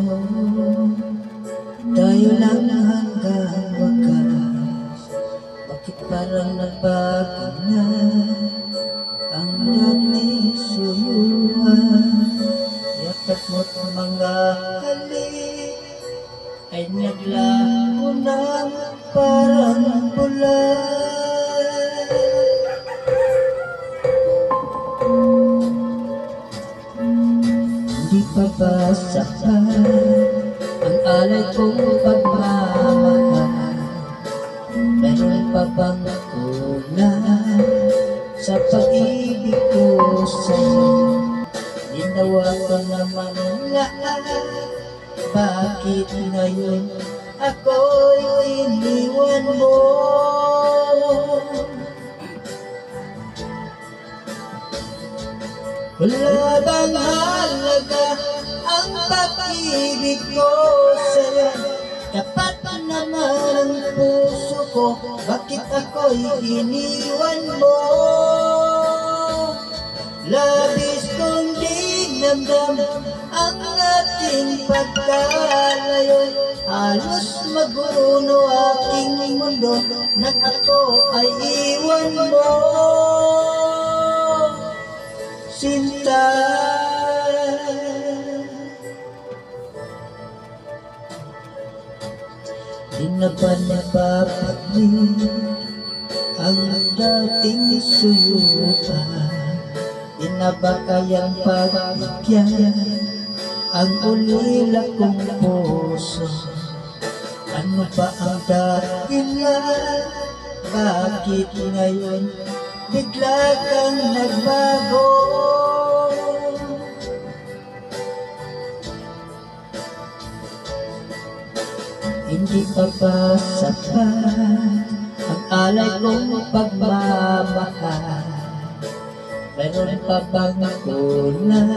mo, tayo lang hanggang wakas. Bakit parang nagbago na ang dating suyuan? Yakap mo't mga halik ay naglaho ng parang bulan. Hindi pa ba sapat ang alay kong pagmamahal? Meron pa bang kulang sa pag-ibig ko sa'yo? Ginawa ko naman lahat, bakit ngayon ako'y iniwan mo? Wala bang halaga ang pag-ibig ko sa'yo? Tapat naman ang puso ko, bakit ako'y iniwan mo? Labis kong dinamdam ang ating pagkalayo, halos maguno aking mundo nang ako ay iwan mo, Sinta. Di na ba napapaglit ang dating suyuan? Di na ba kayang pagbigyan ang ulila kong puso? Ano ba ang dahilan? Bakit ngayon bigla kang nagbago? Hindi pa ba sapat ang alay kong pagmamahal? Meron pa bang kulang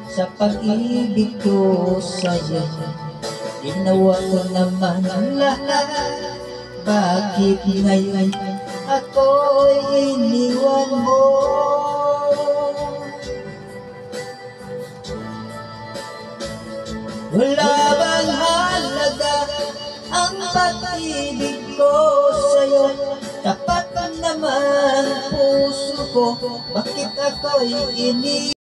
sa pag-ibig ko sa'yo? Ginawa ko naman lahat, bakit ngayon ako'y iniwan mo? Wala bang halaga ang pag-ibig ko sa'yo? Tapat naman ang puso ko, bakit ako'y iniwan?